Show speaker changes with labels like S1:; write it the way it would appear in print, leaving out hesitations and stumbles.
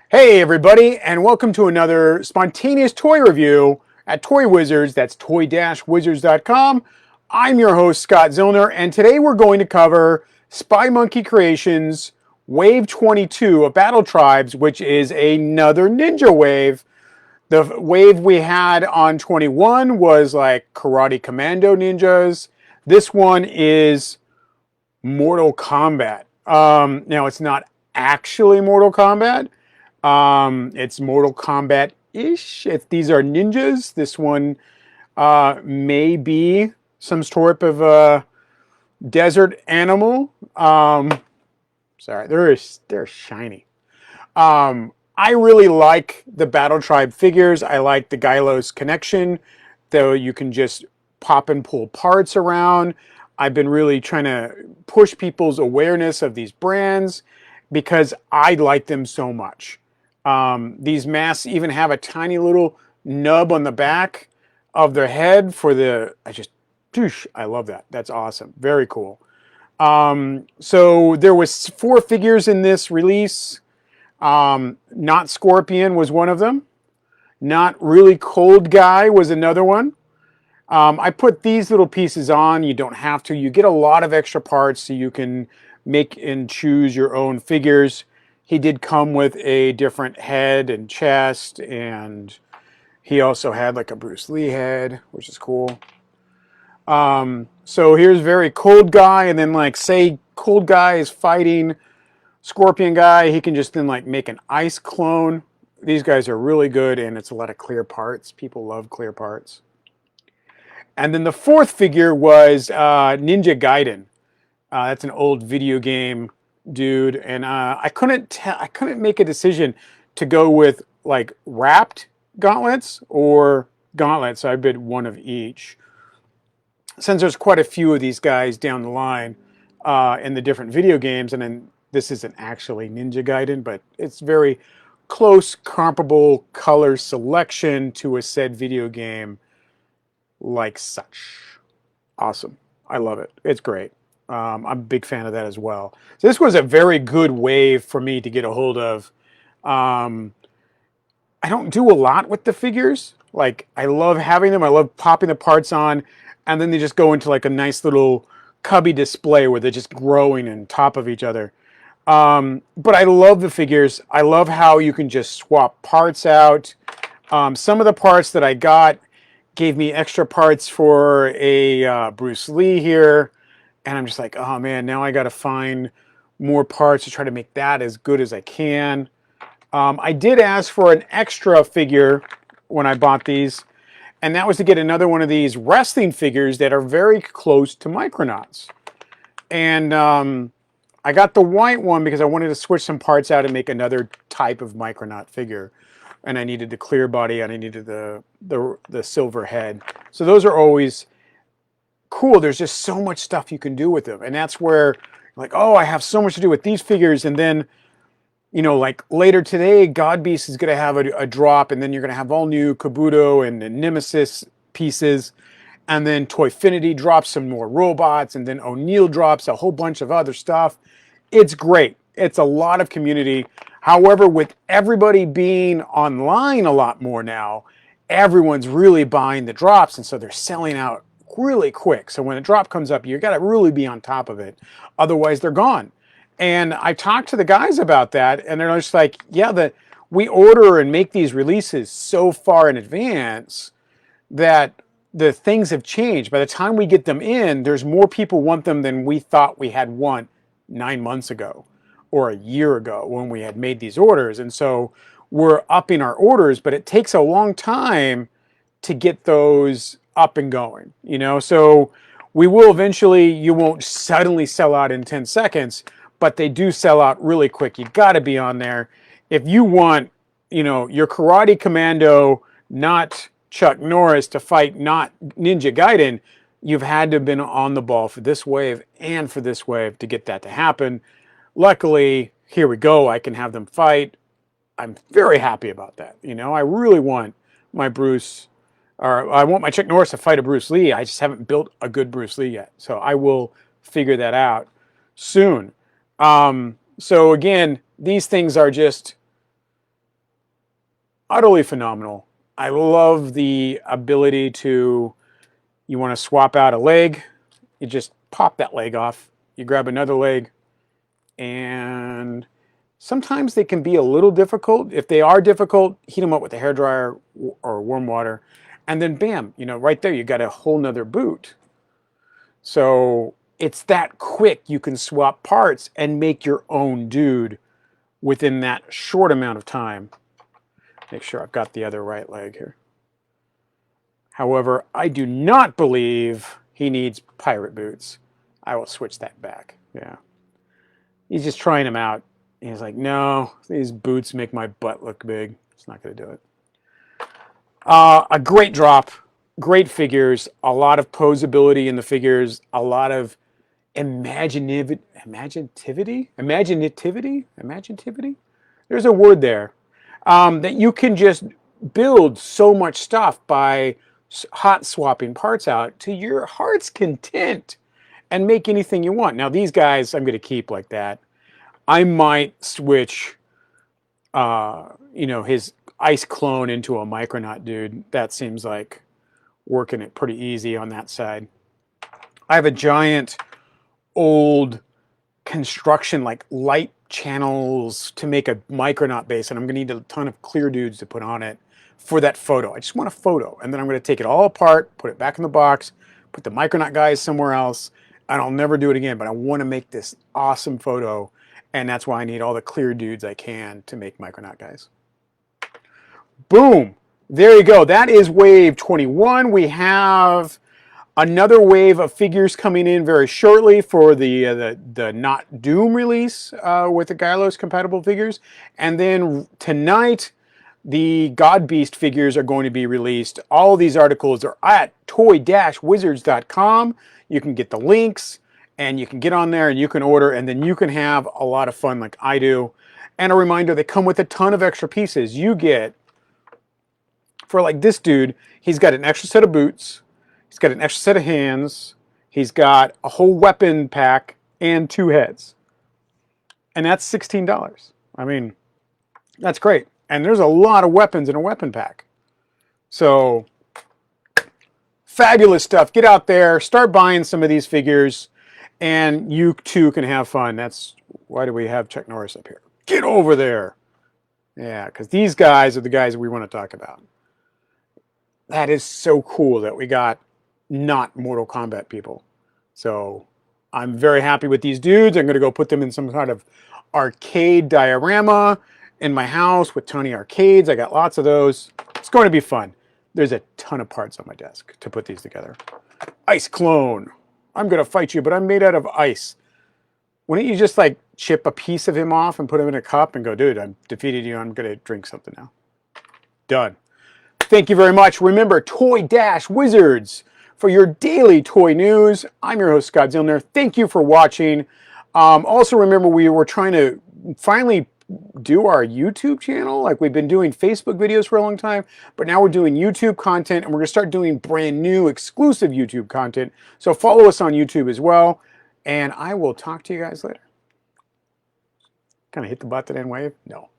S1: Hey everybody, and welcome to another spontaneous toy review at Toy Wizards. That's toy-wizards.com. I'm your host, Scott Zillner, and today we're going to cover Spy Monkey Creations Wave 22 of Battle Tribes, which is another ninja wave. The wave we had on 21 was like Karate Commando ninjas. This one is Mortal Kombat. Now, it's not actually Mortal Kombat. It's Mortal Kombat-ish. If these are ninjas, this one may be some sort of a desert animal. Sorry, they're shiny. I really like the Battle Tribe figures. I like the Gylos connection, though you can just pop and pull parts around. I've been really trying to push people's awareness of these brands because I like them so much. These masks even have a tiny little nub on the back of their head for the, I love that. That's awesome. Very cool. So there was 4 figures in this release. Not Scorpion was one of them. Not Really Cold Guy was another one. I put these little pieces on. You don't have to. You get a lot of extra parts so you can make and choose your own figures. He did come with a different head and chest, and he also had like a Bruce Lee head, which is cool. So here's Very Cold Guy, and then like say Cold Guy is fighting Scorpion Guy, he can just then like make an ice clone. These guys are really good, and it's a lot of clear parts. People love clear parts. And then the 4th figure was Ninja Gaiden. That's an old video game dude, and I couldn't make a decision to go with like wrapped gauntlets or gauntlets. So I bid one of each. Since there's quite a few of these guys down the line in the different video games, and then this isn't actually Ninja Gaiden, but it's very close, comparable color selection to a said video game like such. Awesome. I love it. It's great. I'm a big fan of that as well. So this was a very good wave for me to get a hold of. I don't do a lot with the figures. Like, I love having them. I love popping the parts on, and then they just go into like a nice little cubby display where they're just growing on top of each other. But I love the figures. I love how you can just swap parts out. Some of the parts that I got gave me extra parts for a Bruce Lee here. And I'm just like, oh man, now I got to find more parts to try to make that as good as I can. I did ask for an extra figure when I bought these, and that was to get another one of these wrestling figures that are very close to Micronauts. And I got the white one because I wanted to switch some parts out and make another type of Micronaut figure. And I needed the clear body and I needed the silver head. So those are always cool. There's just so much stuff you can do with them. And that's where, like, oh, I have so much to do with these figures. And then, you know, like later today, God Beast is going to have a drop. And then you're going to have all new Kabuto and Nemesis pieces. And then Toyfinity drops some more robots. And then O'Neill drops a whole bunch of other stuff. It's great. It's a lot of community. However, with everybody being online a lot more now, everyone's really buying the drops. And so they're selling out really quick. So when a drop comes up, you got to really be on top of it. Otherwise, they're gone. And I talked to the guys about that, and they're just like, yeah, we order and make these releases so far in advance that the things have changed. By the time we get them in, there's more people want them than we thought we had want 9 months ago or a year ago when we had made these orders. And so we're upping our orders, but it takes a long time to get those up and going, you know? So we will eventually, you won't suddenly sell out in 10 seconds, but they do sell out really quick. You got to be on there. If you want, you know, your Karate Commando, not Chuck Norris, to fight not Ninja Gaiden, you've had to have been on the ball for this wave and for this wave to get that to happen. Luckily, here we go. I can have them fight. I'm very happy about that. You know, I really want my Bruce, or I want my Chuck Norris to fight a Bruce Lee. I just haven't built a good Bruce Lee yet. So I will figure that out soon. So again, these things are just utterly phenomenal. I love the ability to, you want to swap out a leg, you just pop that leg off, you grab another leg, and sometimes they can be a little difficult. If they are difficult, heat them up with a hairdryer or warm water, and then bam, right there you got a whole nother boot. So it's that quick. You can swap parts and make your own dude within that short amount of time. Make sure I've got the other right leg here. However, I do not believe he needs pirate boots. I will switch that back. Yeah. He's just trying them out. He's like, no, these boots make my butt look big. It's not going to do it. A great drop, great figures, a lot of posability in the figures, a lot of imaginativity. There's a word there. That you can just build so much stuff by hot swapping parts out to your heart's content and make anything you want. Now these guys I'm going to keep like that. I might switch, his ice clone into a Micronaut dude. That seems like working it pretty easy on that side. I have a giant old construction, like light channels to make a Micronaut base, and I'm going to need a ton of clear dudes to put on it for that photo. I just want a photo, and then I'm going to take it all apart, put it back in the box, put the Micronaut guys somewhere else, and I'll never do it again, but I want to make this awesome photo, and that's why I need all the clear dudes I can to make Micronaut guys. Boom! There you go. That is wave 21. We have another wave of figures coming in very shortly for the Not Doom release with the Gylos compatible figures. And then tonight, the God Beast figures are going to be released. All of these articles are at toy-wizards.com. You can get the links, and you can get on there and you can order, and then you can have a lot of fun like I do. And a reminder, they come with a ton of extra pieces. You get, for like this dude, he's got an extra set of boots, he's got an extra set of hands, he's got a whole weapon pack, and 2 heads. And that's $16. I mean, that's great. And there's a lot of weapons in a weapon pack. So, fabulous stuff. Get out there, start buying some of these figures, and you too can have fun. That's why do we have Chuck Norris up here? Get over there. Yeah, because these guys are the guys we want to talk about. That is so cool that we got not Mortal Kombat people. So I'm very happy with these dudes. I'm going to go put them in some kind of arcade diorama in my house with Tony Arcades. I got lots of those. It's going to be fun. There's a ton of parts on my desk to put these together. Ice clone. I'm going to fight you, but I'm made out of ice. Why don't you just like chip a piece of him off and put him in a cup and go, dude, I've defeated you. I'm going to drink something now. Done. Thank you very much. Remember, Toy-Wizards for your daily toy news. I'm your host, Scott Zillner. Thank you for watching. Also, remember, we were trying to finally do our YouTube channel. Like, we've been doing Facebook videos for a long time, but now we're doing YouTube content, and we're going to start doing brand new exclusive YouTube content. So follow us on YouTube as well, and I will talk to you guys later. Kind of hit the button and wave? No.